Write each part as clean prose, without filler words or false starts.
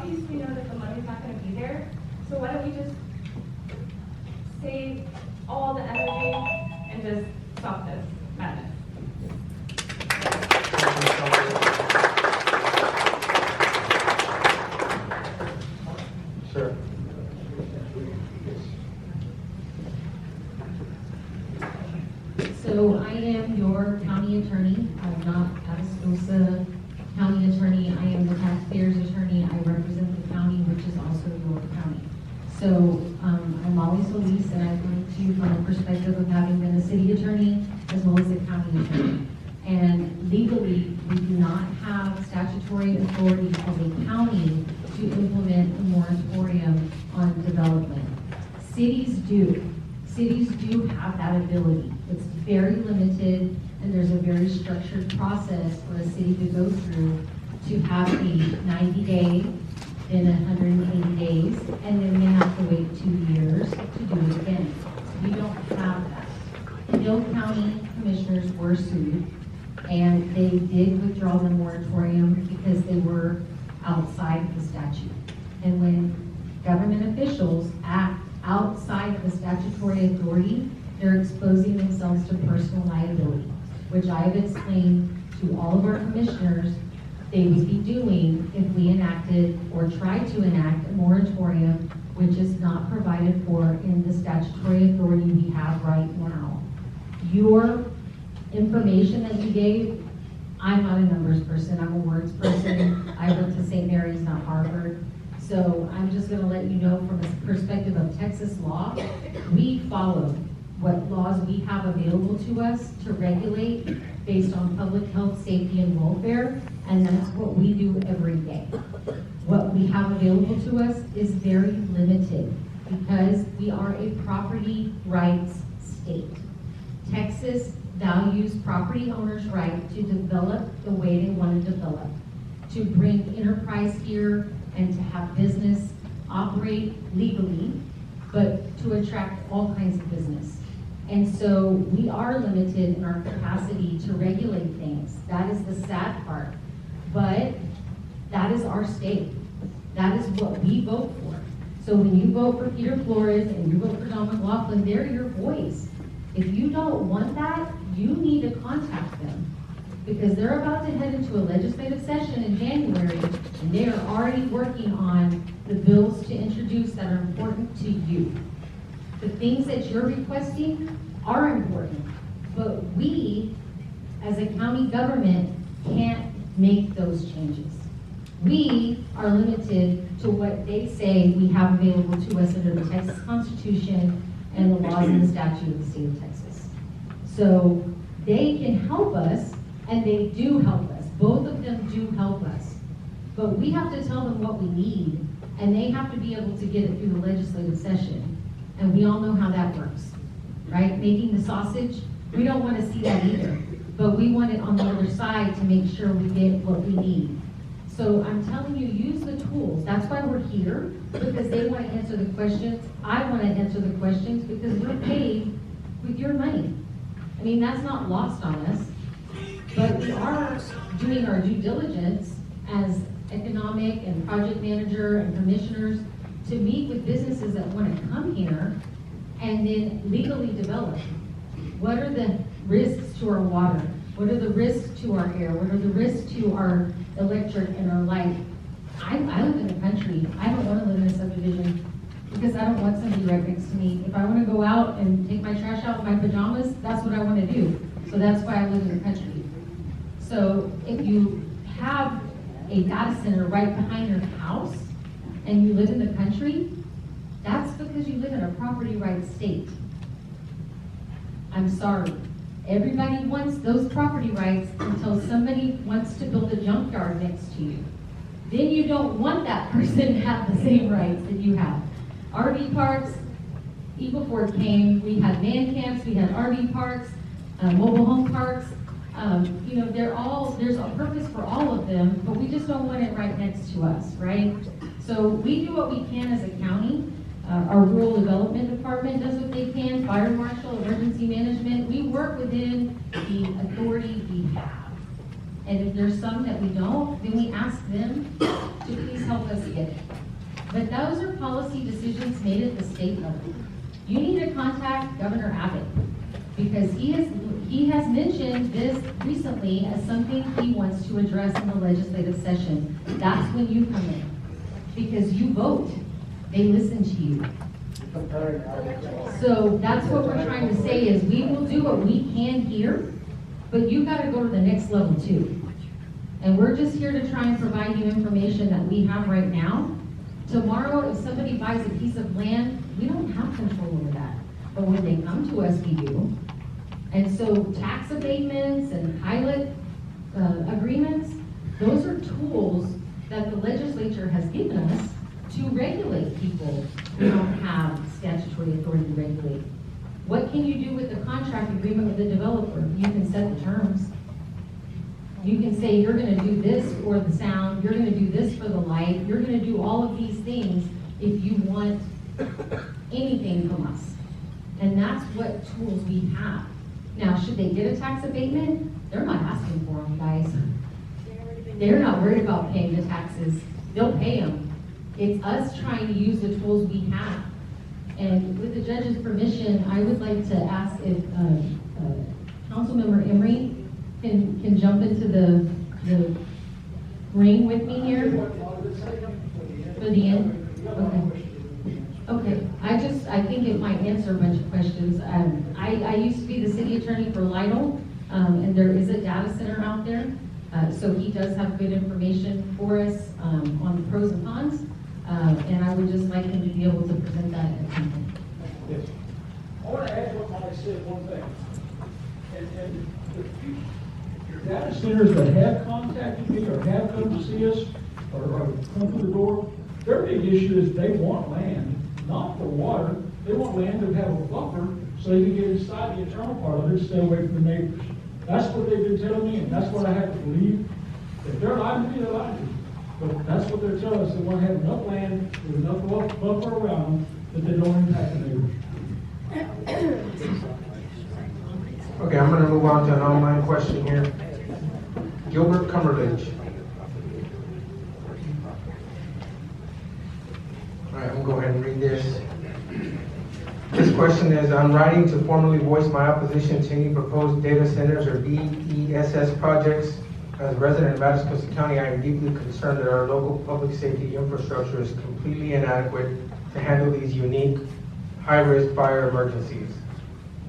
obviously know that the money's not going to be there. So why don't we just save all the energy and just stop this madness? Sure. So I am your county attorney. I'm not Atascosa County attorney. I am the taxpayer's attorney. I represent the county, which is also your county. So I'm always Elise, and I come to you from the perspective of having been a city attorney as well as a county attorney. And legally, we do not have statutory authority as a county to implement a moratorium on development. Cities do. Cities do have that ability. It's very limited, and there's a very structured process for a city to go through to have a 90-day, then 180 days, and then they have to wait 2 years to do it again. We don't have that. Hill County commissioners were sued, and they did withdraw the moratorium because they were outside of the statute. And when government officials act outside of the statutory authority, they're exposing themselves to personal liability, which I have explained to all of our commissioners they would be doing if we enacted or tried to enact a moratorium, which is not provided for in the statutory authority we have right now. Your information that you gave, I'm not a numbers person, I'm a words person. I went to St. Mary's, not Harvard. So I'm just going to let you know from the perspective of Texas law, we follow what laws we have available to us to regulate based on public health, safety, and welfare, and that's what we do every day. What we have available to us is very limited because we are a property rights state. Texas values property owners' right to develop the way they want to develop, to bring enterprise here and to have business operate legally, but to attract all kinds of business. And so we are limited in our capacity to regulate things. That is the sad part. But that is our state. That is what we vote for. So when you vote for Peter Flores and you vote for Don McLaughlin, they're your voice. If you don't want that, you need to contact them, because they're about to head into a legislative session in January, and they are already working on the bills to introduce that are important to you. The things that you're requesting are important, but we, as a county government, can't make those changes. We are limited to what they say we have available to us under the Texas Constitution and the laws and the statute of the state of Texas. So they can help us, and they do help us. Both of them do help us. But we have to tell them what we need, and they have to be able to get it through the legislative session. And we all know how that works, right? Making the sausage, we don't want to see that either. But we want it on the other side to make sure we get what we need. So I'm telling you, use the tools. That's why we're here, because they want to answer the questions. I want to answer the questions because we're paid with your money. I mean, that's not lost on us. But we are doing our due diligence as economic and project manager and commissioners to meet with businesses that want to come here and then legally develop. What are the risks to our water? What are the risks to our air? What are the risks to our electric and our light? I live in the country. I don't want to live in a subdivision because I don't want somebody right next to me. If I want to go out and take my trash out in my pajamas, that's what I want to do. So that's why I live in the country. So if you have a data center right behind your house and you live in the country, that's because you live in a property rights state. I'm sorry. Everybody wants those property rights until somebody wants to build a junkyard next to you. Then you don't want that person to have the same rights that you have. RV parks, even before it came, we had man camps, we had RV parks, mobile home parks. You know, there's a purpose for all of them, but we just don't want it right next to us, right? So we do what we can as a county. Our rural development department does what they can, fire marshal, emergency management. We work within the authority we have. And if there's some that we don't, then we ask them to please help told us to get it. But those are policy decisions made at the state level. You need to contact Governor Abbott, because he has mentioned this recently as something he wants to address in the legislative session. That's when you come in, because you vote. They listen to you. So that's what we're trying to say is we will do what we can here, but you gotta go to the next level too. And we're just here to try and provide you information that we have right now. Tomorrow, if somebody buys a piece of land, we don't have control over that. But when they come to us, we do. And so tax abatements and pilot agreements, those are tools that the legislature has given us to regulate people who don't have statutory authority to regulate. What can you do with the contract agreement with the developer? You can set the terms. You can say you're gonna do this for the sound, you're gonna do this for the light, you're gonna do all of these things if you want anything from us. And that's what tools we have. Now, should they get a tax abatement? They're not asking for them, guys. They're not worried about paying the taxes. They'll pay them. It's us trying to use the tools we have. And with the judge's permission, I would like to ask if Councilmember Emery can jump into the ring with me here for the end. Okay. I think it might answer a bunch of questions. I used to be the city attorney for Lytle, and there is a data center out there. So he does have good information for us on the pros and cons. And I would just like him to be able to present that at some point. Yes. I want to add what Mike said, one thing. And the data centers that have contacted me or have come to see us or come through the door, their big issue is they want land, not for water. They want land to have a buffer so they can get inside the internal part of it, stay away from the neighbors. That's what they've been telling me, and that's what I have to believe. If they're lying to me, they're lying to me. But that's what they're telling us. They want to have enough land with enough buffer around them that they don't impact the neighbors. Okay, I'm gonna move on to an online question here. Gilbert Cumberledge. All right, I'm gonna go ahead and read this. This question is, I'm writing to formally voice my opposition to any proposed data centers or BESS projects. As a resident of Atascosa County, I am deeply concerned that our local public safety infrastructure is completely inadequate to handle these unique, high-risk fire emergencies.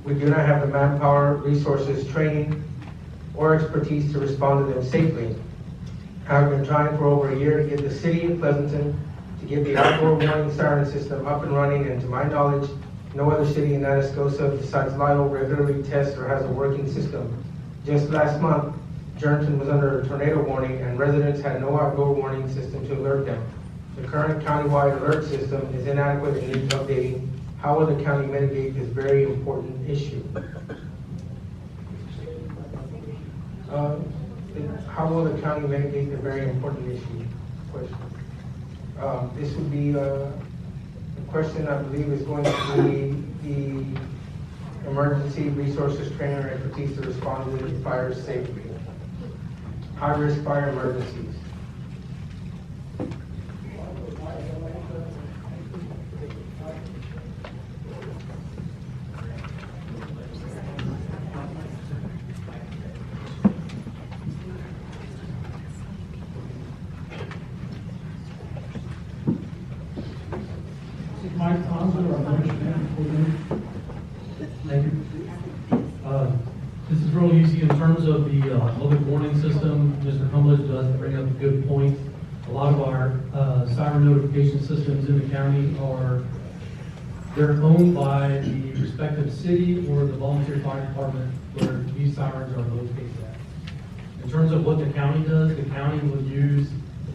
We do not have the manpower, resources, training, or expertise to respond to them safely. I've been trying for over a year to get the city of Pleasanton to get the outdoor warning siren system up and running, and to my knowledge, no other city in Atascosa besides Lytle regularly tests or has a working system. Just last month, Jernton was under a tornado warning and residents had no outdoor warning system to alert them. The current countywide alert system is inadequate and needs updating. How will the county mitigate this very important issue? How will the county mitigate the very important issue? Question. This would be a question I believe is going to be the emergency resources trainer expertise to respond to the fires safely. High-risk fire emergencies. Mike Conser, our management coordinator. Thank you. This is real easy in terms of the public warning system. Mr. Humledge does bring up a good point. A lot of our siren notification systems in the county they're owned by the respective city or the volunteer fire department where these sirens are located at. In terms of what the county does, the county will use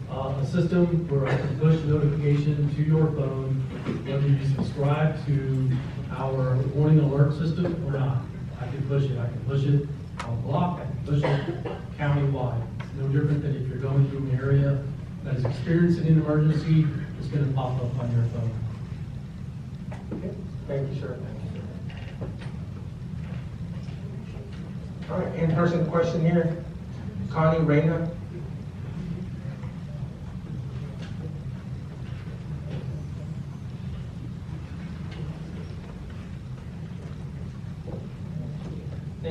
a system where I can push notification to your phone, whether you subscribe to our warning alert system or not. I can push it. I can push it on block. I can push it countywide. It's no different than if you're going through an area that is experiencing an emergency, it's going to pop up on your phone. Okay. Thank you, sir. Thank you, sir. All right, in-person question here. Connie Reyna.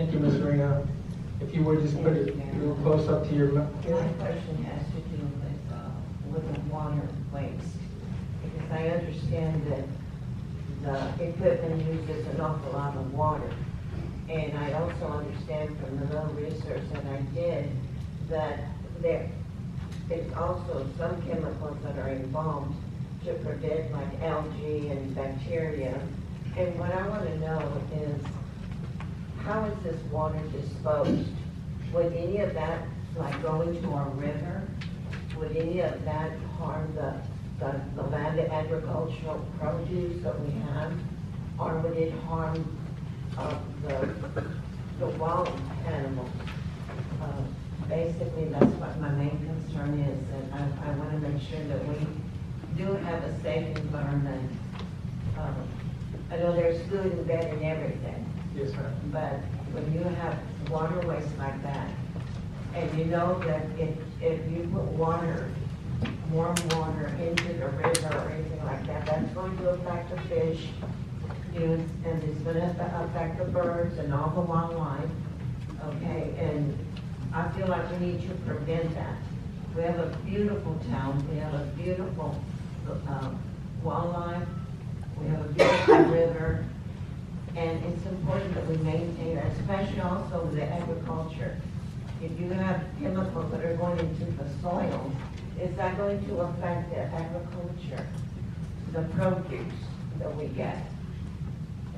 Thank you, Ms. Reyna. If you would just put it a little close up to your mouth. My question has to do with the water waste, because I understand that the equipment uses an awful lot of water. And I also understand from the little research that I did that there is also some chemicals that are involved to prevent like algae and bacteria. And what I want to know is, how is this water disposed? Would any of that, like go into our river? Would any of that harm the land agricultural produce that we have? Or would it harm the wild animals? Basically, that's what my main concern is, and I want to make sure that we do have a safe environment. I know there's food and bed and everything, Yes, ma'am. but when you have water waste like that, and you know that if you put water, warm water into the river or anything like that, that's going to affect the fish, and it's going to affect the birds and all the wildlife, okay? And I feel like we need to prevent that. We have a beautiful town, we have a beautiful wildlife, we have a beautiful river, and it's important that we maintain that, especially also with the agriculture. If you have chemicals that are going into the soil, is that going to affect the agriculture, the produce that we get?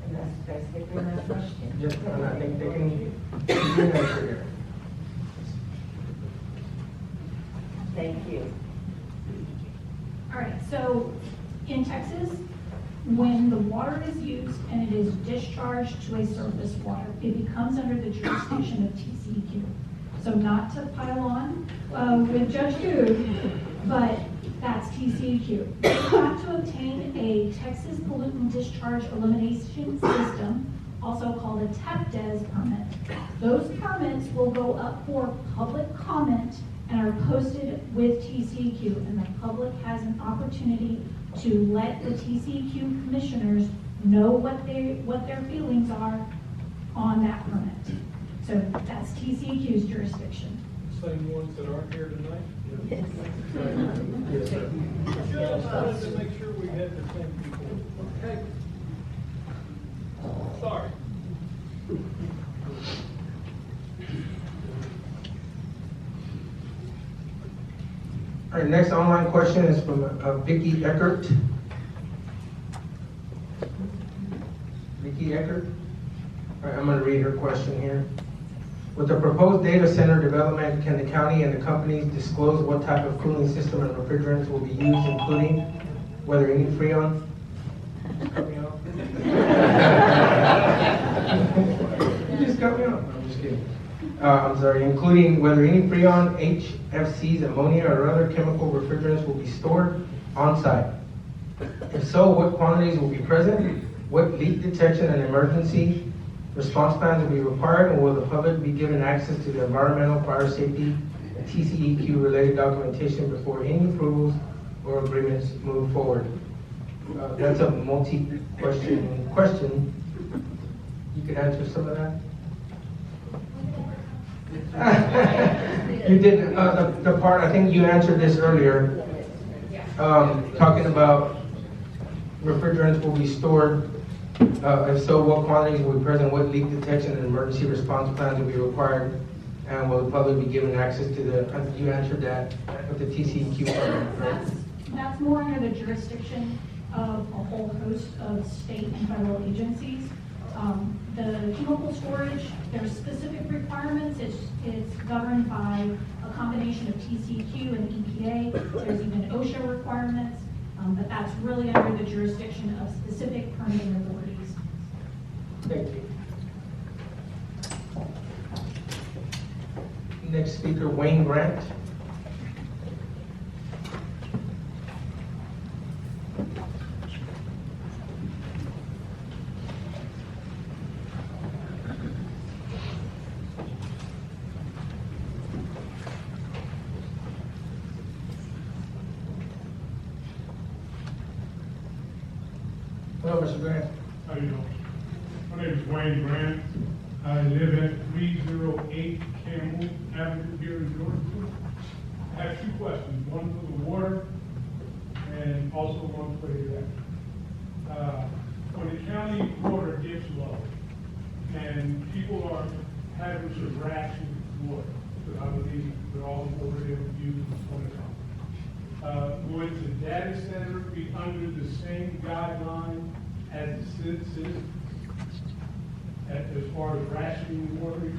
And that's basically my question. Yes, and I think they can give you an answer here. Thank you. All right, so in Texas, when the water is used and it is discharged to a surface water, it becomes under the jurisdiction of TCEQ. So not to pile on with Judge Good, but that's TCEQ. They've got to obtain a Texas Pollutant Discharge Elimination System, also called a TEPDES permit. Those permits will go up for public comment and are posted with TCEQ, and the public has an opportunity to let the TCEQ commissioners know what their feelings are on that permit. So that's TCEQ's jurisdiction. Same ones that aren't here tonight? Yes. Yes, sir. Just wanted to make sure we had the same people. Okay. Sorry. All right, next online question is from Vicky Eckert. Vicky Eckert? All right, I'm gonna read her question here. With the proposed data center development, can the county and the companies disclose what type of cooling system and refrigerants will be used, including whether any Freon? Cut me off. You just cut me off. I'm just kidding. I'm sorry, including whether any Freon, HFCs, ammonia, or other chemical refrigerants will be stored on site. If so, what quantities will be present? What leak detection and emergency response plans will be required, and will the public be given access to the environmental, fire safety, and TCEQ related documentation before any approvals or agreements move forward? That's a question. You could answer some of that? You did, the part, I think you answered this earlier, talking about refrigerants will be stored. If so, what quantities will be present, what leak detection and emergency response plans will be required, and will the public be given access to the, you answered that with the TCEQ program, right? That's more under the jurisdiction of a whole host of state and federal agencies. The chemical storage, there's specific requirements. It's governed by a combination of TCEQ and EPA. There's even OSHA requirements, but that's really under the jurisdiction of specific permitting authorities. Thank you. Next speaker, Wayne Grant. Hello, Mr. Grant. How you doing? My name is Wayne Grant. I live at 308 Campbell Avenue here in Georgia. I have two questions, one for the water and also one for the electric. When the county water gets low and people are having to ration water, so I believe with all the water they would use on the county, would the data center be under the same guideline as the citizens as far as rationing water?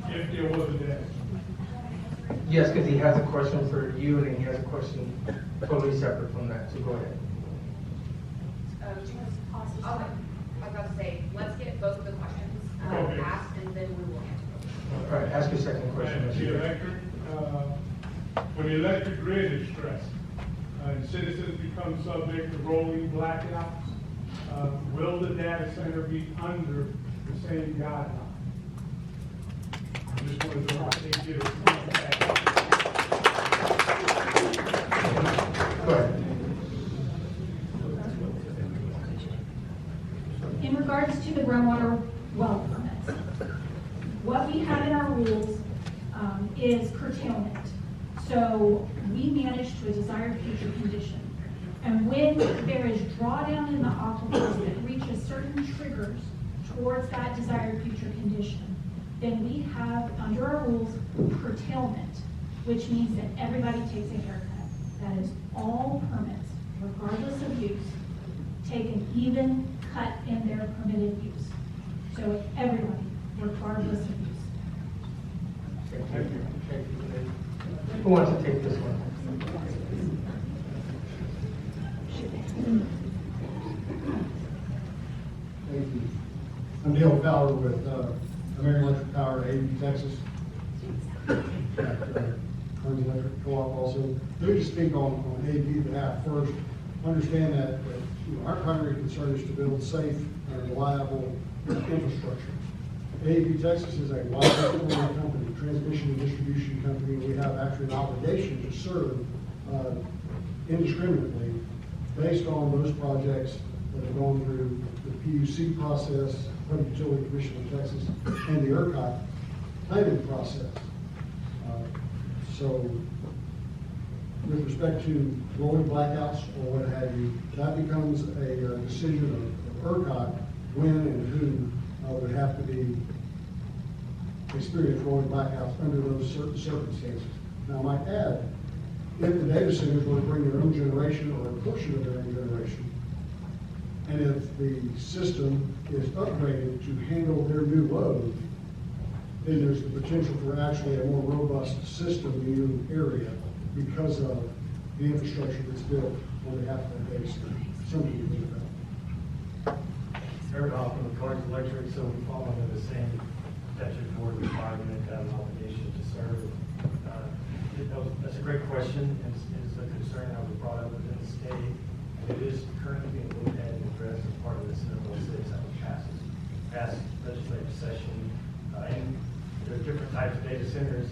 If there was a data center. Yes, because he has a question for you, and then he has a question totally separate from that, so go ahead. Okay, I was about to say, let's get both of the questions Okay. asked, and then we will answer. All right, ask your second question. And Mr. the Director. electric, when the electric grid is stressed, and citizens become subject to rolling blackouts, will the data center be under the same guideline? I just wanted to get a feedback. Go ahead. In regards to the groundwater well permits, what we have in our rules is curtailment. So we manage to a desired future condition. And when there is drawdown in the aquifers that reaches certain triggers towards that desired future condition, then we have, under our rules, curtailment, which means that everybody takes a haircut. That is all permits, regardless of use, take an even cut in their permitted use. So everybody, regardless of use. Thank you. Thank you. Who wants to take this one? Thank you. I'm Dale Fowler with American Electric Power, AV Texas. Kearns Electric Co-op also. Let me just speak on AV behalf first. Understand that our primary concern is to build safe and reliable infrastructure. AV Texas is a widely company, transmission and distribution company. We have actually an obligation to serve indiscriminately based on those projects that have gone through the PUC process, Public Utility Commission of Texas, and the ERCOT planning process. So with respect to rolling blackouts or what have you, that becomes a decision of ERCOT when and who would have to be experience rolling blackouts under those certain circumstances. Now, I might add, if the data centers were to bring their own generation or a portion of their own generation, and if the system is upgraded to handle their new load, then there's the potential for actually a more robust system in the area because of the infrastructure that's built on behalf of the data center. Something to think about. Eric Hoffman with Kearns Electric, so we fall under the same statutory requirement, have an obligation to serve. That's a great question, and it's a concern that was brought up within the state, and it is currently being looked at and addressed as part of the Senate Bill 6 that was passed legislative session. And there are different types of data centers,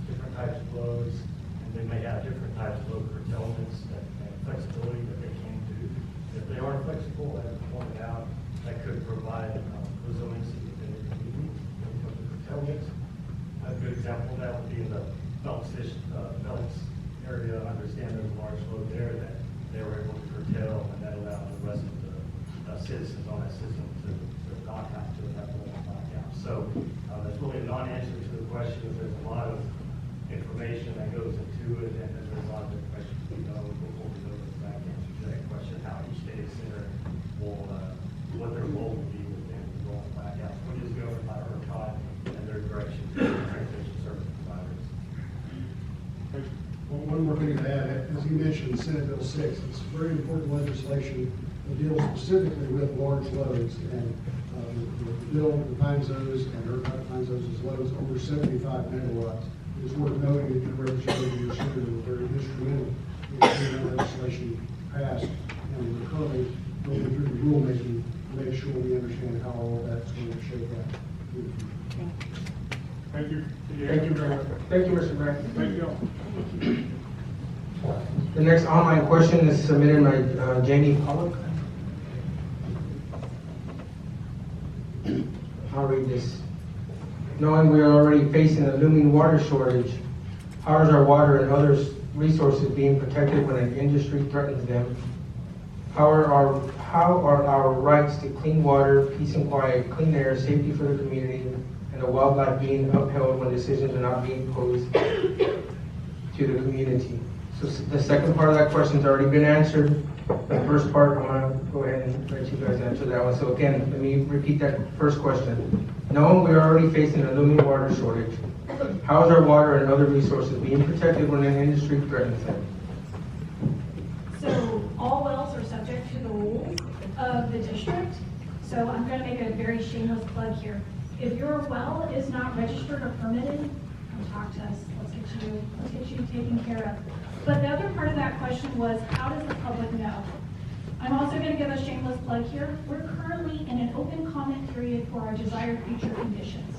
different types of loads, and they may have different types of load curtailments and flexibility that they can do. If they are flexible, as pointed out, that could provide resiliency within the community when it comes to curtailments. A good example of that would be in the Belts area. I understand there's a large load there that they were able to curtail, and that allowed the rest of the citizens on that system to not have to have one blackout. So that's really a non-answer to the question. There's a lot of information that goes into it, and there's a lot of information we know before we know the exact answer to that question, how each data center will, what their role will be within the rolling blackouts, which is governed by ERCOT and their direction to the transmission service providers. One more thing to add, as you mentioned, Senate Bill 6, it's very important legislation that deals specifically with large loads, and the bill defines those, and ERCOT defines those as loads over 75 megawatts. It's worth noting that your representative, your senator, were very instrumental in getting that legislation passed, and we're currently going through the rulemaking to make sure we understand how all of that's going to shake out. Thank you. Thank you very much. Thank you, Mr. Grant. Thank you. The next online question is submitted by Jamie Pollock. avoid this. Knowing we are already facing a looming water shortage, how is our water and other resources being protected when an industry threatens them? How are our rights to clean water, peace and quiet, clean air, safety for the community, and the wildlife being upheld when decisions are not being posed to the community? So the second part of that question's already been answered. The first part, I'm gonna go ahead and let you guys answer that one. So again, let me repeat that first question. Knowing we are already facing a looming water shortage, how is our water and other resources being protected when an industry threatens them? So all wells are subject to the rules of the district. So I'm going to make a very shameless plug here. If your well is not registered or permitted, come talk to us. Let's get you taken care of. But the other part of that question was, how does the public know? I'm also going to give a shameless plug here. We're currently in an open comment period for our desired future conditions.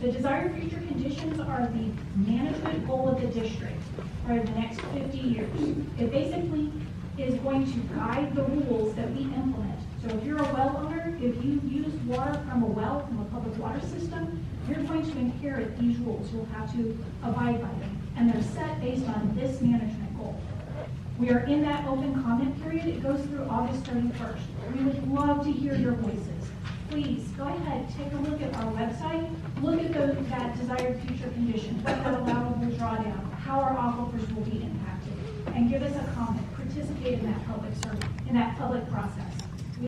The desired future conditions are the management goal of the district for the next 50 years. It basically is going to guide the rules that we implement. So if you're a well owner, if you use water from a well, from a public water system, you're going to inherit these rules. You'll have to abide by them. And they're set based on this management goal. We are in that open comment period. It goes through August 31st. We would love to hear your voices. Please go ahead, take a look at our website, look at that desired future condition, what that allowable drawdown, how our aquifers will be impacted, and give us a comment. Participate in that public survey, in that public process.